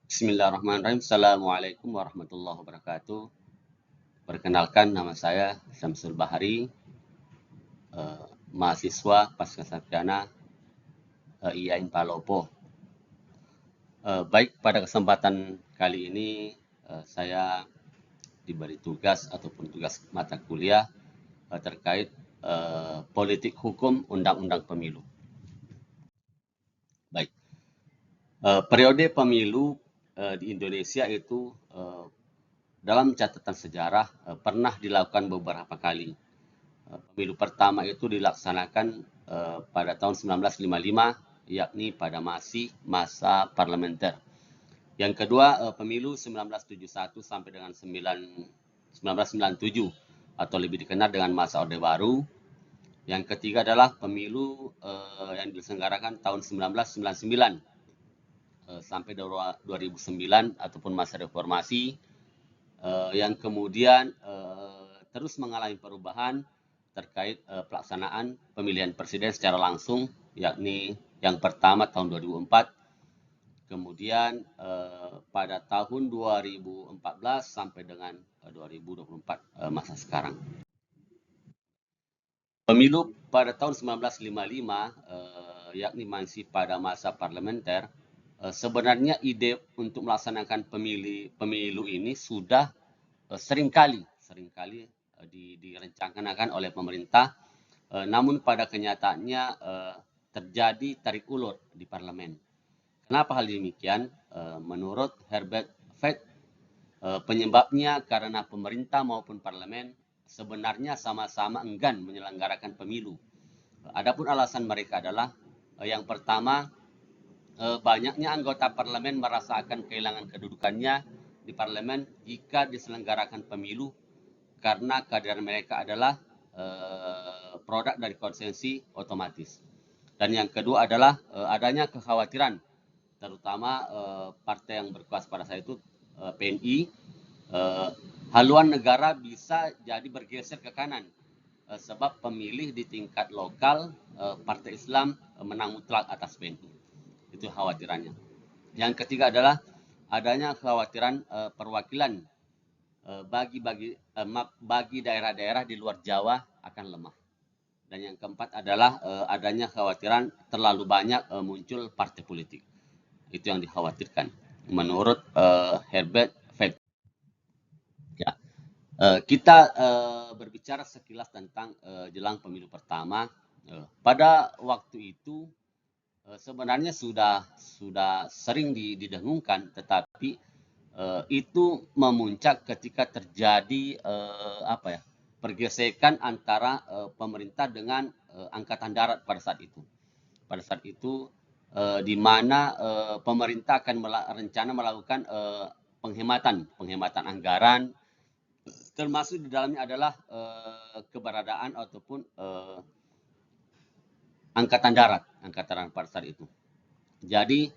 Bismillahirrahmanirrahim. Assalamualaikum warahmatullahi wabarakatuh. Perkenalkan, nama saya Syamsul Bahari, mahasiswa Pasca Sarjana IAIN Palopo. Baik, pada kesempatan kali ini saya diberi tugas ataupun tugas mata kuliah terkait politik hukum undang-undang pemilu. Baik, periode pemilu di Indonesia itu dalam catatan sejarah pernah dilakukan beberapa kali. Pemilu pertama itu dilaksanakan pada tahun 1955, yakni pada masih masa parlementer. Yang kedua, pemilu 1971 sampai dengan 1997 atau lebih dikenal dengan masa Orde Baru. Yang ketiga adalah pemilu yang diselenggarakan tahun 1999 sampai 2009 ataupun masa reformasi, yang kemudian terus mengalami perubahan terkait pelaksanaan pemilihan presiden secara langsung, yakni yang pertama tahun 2004, kemudian pada tahun 2014 sampai dengan 2024 masa sekarang. Pemilu pada tahun 1955, yakni masih pada masa parlementer, sebenarnya ide untuk melaksanakan pemilu ini sudah seringkali direncanakan oleh pemerintah, namun pada kenyataannya terjadi tarik ulur di parlemen. Kenapa hal demikian? Menurut Herbert Fett, penyebabnya karena pemerintah maupun parlemen sebenarnya sama-sama enggan menyelenggarakan pemilu. Adapun alasan mereka adalah yang pertama, banyaknya anggota parlemen merasa akan kehilangan kedudukannya di parlemen jika diselenggarakan pemilu karena kehadiran mereka adalah produk dari konsensi otomatis. Dan yang kedua adalah adanya kekhawatiran, terutama partai yang berkuasa pada saat itu, PNI, haluan negara bisa jadi bergeser ke kanan sebab pemilih di tingkat lokal Partai Islam menang mutlak atas PNI. Itu khawatirannya. Yang ketiga adalah adanya kekhawatiran perwakilan bagi daerah-daerah di luar Jawa akan lemah. Dan yang keempat adalah adanya kekhawatiran terlalu banyak muncul partai politik. Itu yang dikhawatirkan menurut Herbert Fett. Ya. Kita berbicara sekilas tentang jelang pemilu pertama. Pada waktu itu sebenarnya sudah sering didengungkan, tetapi itu memuncak ketika terjadi pergesekan antara pemerintah dengan angkatan darat pada saat itu. Pada saat itu di mana pemerintah akan rencana melakukan penghematan anggaran, termasuk di dalamnya adalah keberadaan ataupun angkatan darat pada saat itu. Jadi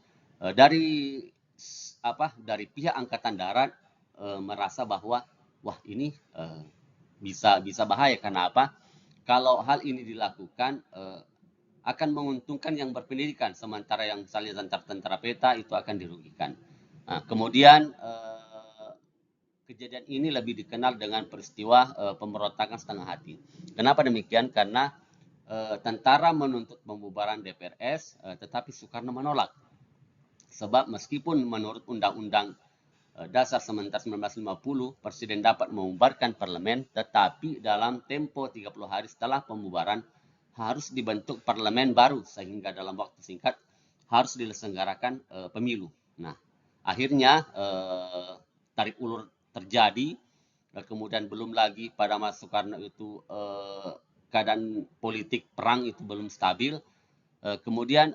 dari pihak angkatan darat merasa bahwa wah ini bisa bahaya. Karena apa? Kalau hal ini dilakukan akan menguntungkan yang berpendidikan, sementara yang misalnya tentara peta itu akan dirugikan. Nah, kemudian kejadian ini lebih dikenal dengan peristiwa pemberontakan setengah hati. Kenapa demikian? Karena tentara menuntut pembubaran DPRS, tetapi Soekarno menolak. Sebab meskipun menurut Undang-Undang Dasar Sementara 1950, Presiden dapat membubarkan parlemen, tetapi dalam tempo 30 hari setelah pembubaran harus dibentuk parlemen baru, sehingga dalam waktu singkat harus diselenggarakan pemilu. Nah, akhirnya tarik ulur terjadi, kemudian belum lagi pada masa Soekarno itu keadaan politik perang itu belum stabil. Kemudian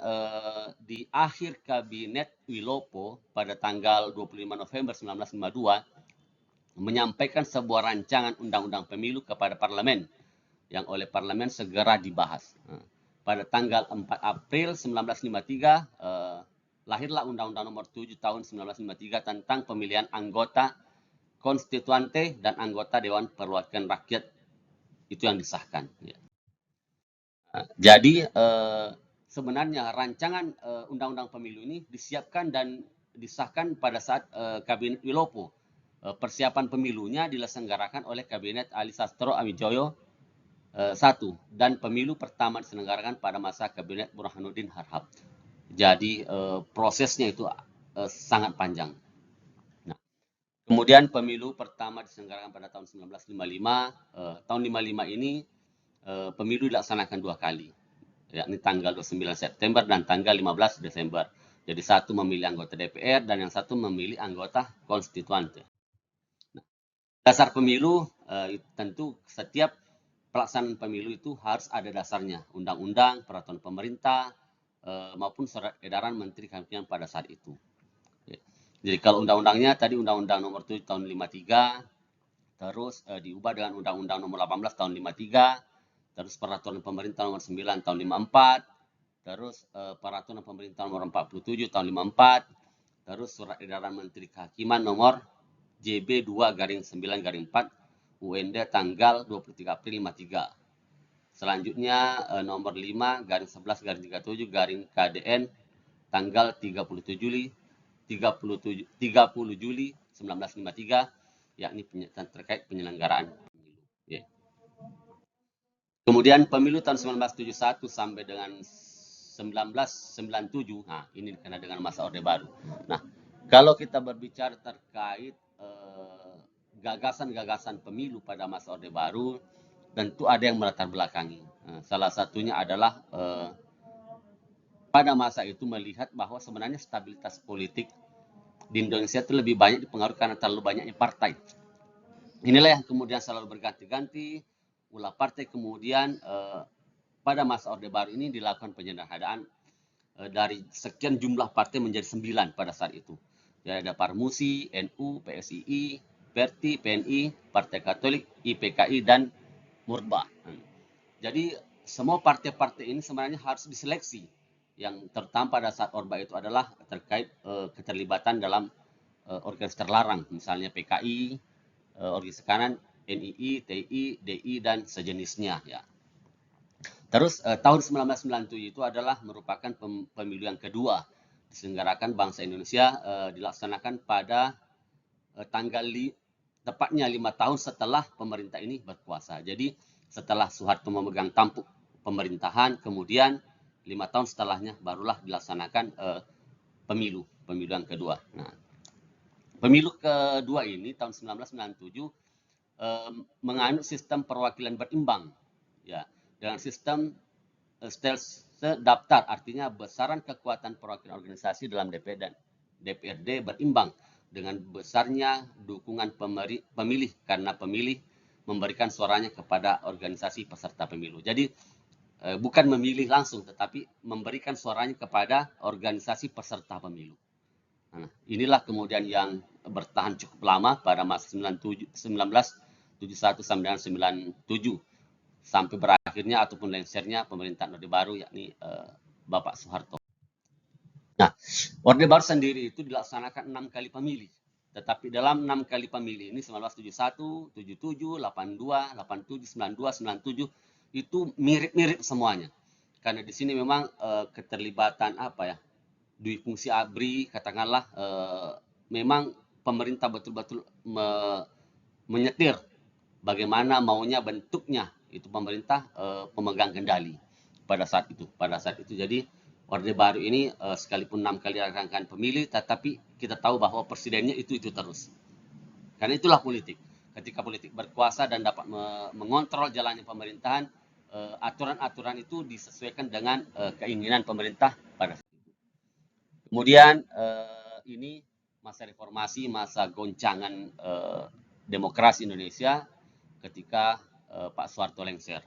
di akhir kabinet Wilopo pada tanggal 25 November 1952 menyampaikan sebuah rancangan undang-undang pemilu kepada parlemen yang oleh parlemen segera dibahas. Pada tanggal 4 April 1953 lahirlah Undang-Undang Nomor 7 tahun 1953 tentang pemilihan anggota konstituante dan anggota Dewan Perwakilan Rakyat, itu yang disahkan. Jadi sebenarnya rancangan undang-undang pemilu ini disiapkan dan disahkan pada saat Kabinet Wilopo. Persiapan pemilunya diselenggarakan oleh Kabinet Ali Sastro Amijoyo I dan pemilu pertama diselenggarakan pada masa Kabinet Burhanuddin Harhab. Jadi prosesnya itu sangat panjang. Nah, kemudian pemilu pertama diselenggarakan pada tahun 1955. Tahun 55 ini pemilu dilaksanakan 2 kali, yakni tanggal 29 September dan tanggal 15 Desember. Jadi satu memilih anggota DPR dan yang satu memilih anggota konstituante. Nah, dasar pemilu tentu setiap pelaksanaan pemilu itu harus ada dasarnya, undang-undang, peraturan pemerintah, maupun surat edaran Menteri Kehakiman pada saat itu. Jadi kalau undang-undangnya tadi Undang-Undang Nomor 7 tahun 53, terus diubah dengan Undang-Undang Nomor 18 tahun 53, terus Peraturan Pemerintah Nomor 9 tahun 54, terus Peraturan Pemerintah Nomor 47 tahun 54, terus Surat Edaran Menteri Kehakiman Nomor JB 2/9/4 UND tanggal 23 April 53. Selanjutnya nomor 5/11/37 KDN tanggal 30 Juli 1953, yakni terkait penyelenggaraan pemilu. Yeah. Kemudian pemilu tahun 1971 sampai dengan 1997, nah ini kena dengan masa Orde Baru. Nah, kalau kita berbicara terkait gagasan-gagasan pemilu pada masa Orde Baru, tentu ada yang melatar belakangi. Salah satunya adalah pada masa itu melihat bahwa sebenarnya stabilitas politik di Indonesia itu lebih banyak dipengaruhi karena terlalu banyaknya partai. Inilah yang kemudian selalu berganti-ganti, ulah partai kemudian pada masa Orde Baru ini dilakukan penyederhanaan dari sekian jumlah partai menjadi 9 pada saat itu. Jadi ada Parmusi, NU, PSII, PERTI, PNI, Partai Katolik, IPKI, dan Murba. Jadi semua partai-partai ini sebenarnya harus diseleksi. Yang terutama pada saat Orba itu adalah terkait keterlibatan dalam organisasi terlarang, misalnya PKI, organisasi kanan, NII, TI, DI, dan sejenisnya. Ya. Terus tahun 1997 itu adalah merupakan pemilu yang kedua diselenggarakan bangsa Indonesia, dilaksanakan pada tepatnya 5 tahun setelah pemerintah ini berkuasa. Jadi setelah Soeharto memegang tampuk pemerintahan, kemudian 5 tahun setelahnya barulah dilaksanakan pemilu yang kedua. Nah, pemilu kedua ini tahun 1997 menganut sistem perwakilan berimbang, ya, dengan sistem daftar, artinya besaran kekuatan perwakilan organisasi dalam DPR dan DPRD berimbang dengan besarnya dukungan pemilih, karena pemilih memberikan suaranya kepada organisasi peserta pemilu. Jadi bukan memilih langsung, tetapi memberikan suaranya kepada organisasi peserta pemilu. Nah, inilah kemudian yang bertahan cukup lama pada masa 1971 sampai 97, sampai berakhirnya ataupun lengsernya pemerintahan Orde Baru, yakni Bapak Soeharto. Nah, Orde Baru sendiri itu dilaksanakan 6 kali pemilih. Tetapi dalam 6 kali pemilih ini 1971, 77, 82, 87, 92, 97 itu mirip-mirip semuanya. Karena di sini memang keterlibatan dui fungsi ABRI, katakanlah memang pemerintah betul-betul menyetir bagaimana maunya bentuknya itu pemerintah pemegang kendali pada saat itu. Jadi Orde Baru ini sekalipun 6 kali rangkaian pemilih, tetapi kita tahu bahwa presidennya itu terus. Karena itulah politik. Ketika politik berkuasa dan dapat mengontrol jalannya pemerintahan, aturan-aturan itu disesuaikan dengan keinginan pemerintah pada saat itu. Kemudian ini masa reformasi, masa goncangan demokrasi Indonesia ketika Pak Soeharto lengser.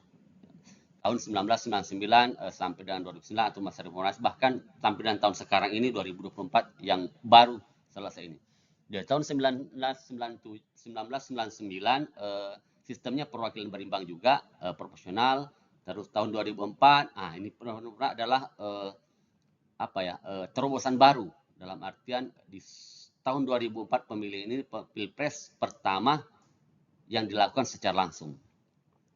Tahun 1999 sampai dengan 2009 atau masa reformasi, bahkan sampai dengan tahun sekarang ini 2024 yang baru selesai ini. Di tahun 1999 sistemnya perwakilan berimbang juga, proporsional. Terus tahun 2004, ini benar-benar adalah terobosan baru, dalam artian di tahun 2004 pemilih ini pilpres pertama yang dilakukan secara langsung.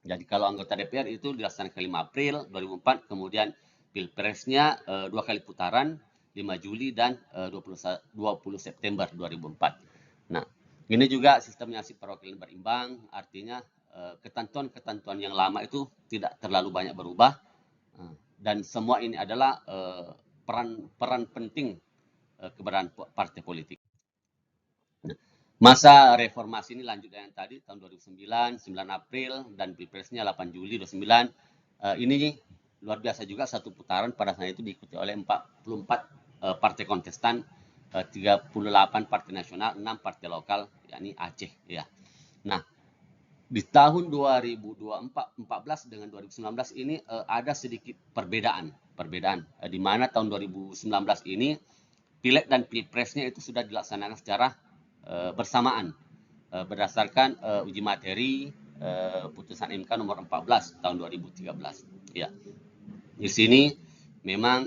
Jadi kalau anggota DPR itu dilaksanakan 5 April 2004, kemudian pilpresnya 2 kali putaran, 5 Juli dan 20 September 2004. Nah, ini juga sistemnya perwakilan berimbang, artinya ketentuan-ketentuan yang lama itu tidak terlalu banyak berubah, dan semua ini adalah peran penting keberadaan partai politik. Nah, masa reformasi ini lanjut dengan tadi tahun 2009, 9 April dan Pilpresnya 8 Juli 2009. Ini luar biasa juga, satu putaran pada saat itu diikuti oleh 44 partai kontestan, 38 partai nasional, 6 partai lokal, yakni Aceh ya. Nah, di tahun 2014 dengan 2019 ini ada sedikit perbedaan di mana tahun 2019 ini pileg dan pilpresnya itu sudah dilaksanakan secara bersamaan berdasarkan uji materi putusan MK nomor 14 tahun 2013 ya. Di sini memang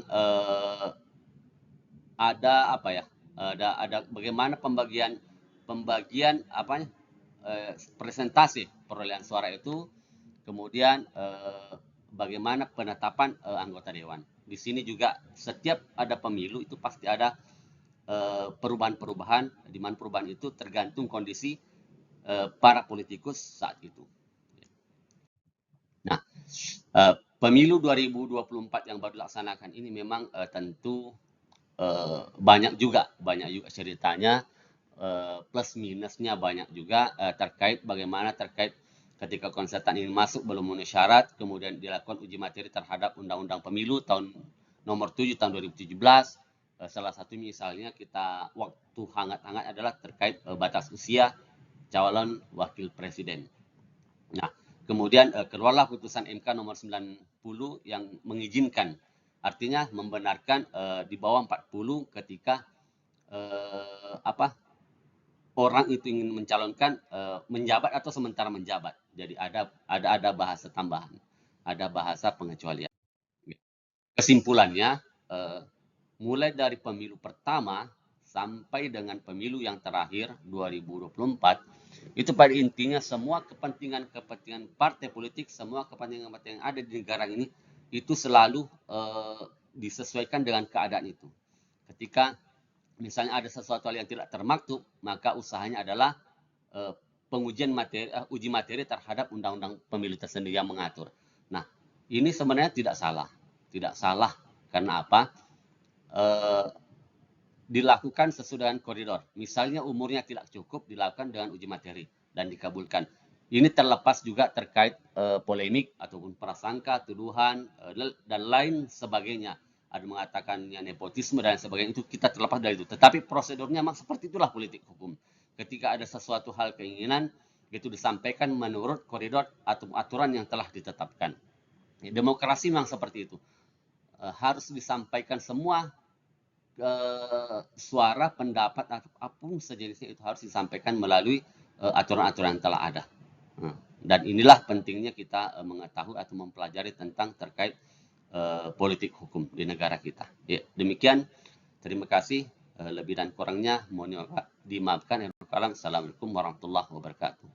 ada apa ya, ada bagaimana pembagian apanya, presentasi perolehan suara itu, kemudian bagaimana penetapan anggota dewan. Di sini juga setiap ada pemilu itu pasti ada perubahan-perubahan, di mana perubahan itu tergantung kondisi para politikus saat itu. Nah, pemilu 2024 yang baru dilaksanakan ini memang tentu banyak juga ceritanya, plus minusnya banyak juga, terkait ketika konsertan ini masuk belum memenuhi syarat, kemudian dilakukan uji materi terhadap Undang-Undang Pemilu tahun nomor 7 tahun 2017. Salah satu misalnya kita waktu hangat-hangat adalah terkait batas usia calon wakil presiden. Nah, kemudian keluarlah putusan MK nomor 90 yang mengizinkan, artinya membenarkan di bawah 40 ketika orang itu ingin mencalonkan menjabat atau sementara menjabat. Jadi ada bahasa tambahan, ada bahasa pengecualian. Kesimpulannya, mulai dari pemilu pertama sampai dengan pemilu yang terakhir 2024, itu pada intinya semua kepentingan partai politik, semua kepentingan yang ada di negara ini itu selalu disesuaikan dengan keadaan itu. Ketika misalnya ada sesuatu hal yang tidak termaktub, maka usahanya adalah uji materi terhadap undang-undang pemilu tersendiri yang mengatur. Nah, ini sebenarnya tidak salah karena apa? Dilakukan sesuai dengan koridor. Misalnya umurnya tidak cukup, dilakukan dengan uji materi dan dikabulkan. Ini terlepas juga terkait polemik ataupun prasangka, tuduhan, dan lain sebagainya. Ada mengatakannya nepotisme dan sebagainya, itu kita terlepas dari itu. Tetapi prosedurnya memang seperti itulah politik hukum. Ketika ada sesuatu hal keinginan, itu disampaikan menurut koridor atau aturan yang telah ditetapkan. Demokrasi memang seperti itu. Harus disampaikan semua suara, pendapat, atau apapun sejenisnya itu harus disampaikan melalui aturan-aturan yang telah ada. Dan inilah pentingnya kita mengetahui atau mempelajari tentang terkait politik hukum di negara kita. Ya, demikian. Terima kasih. Lebih dan kurangnya mohon dimaafkan. Assalamualaikum warahmatullahi wabarakatuh.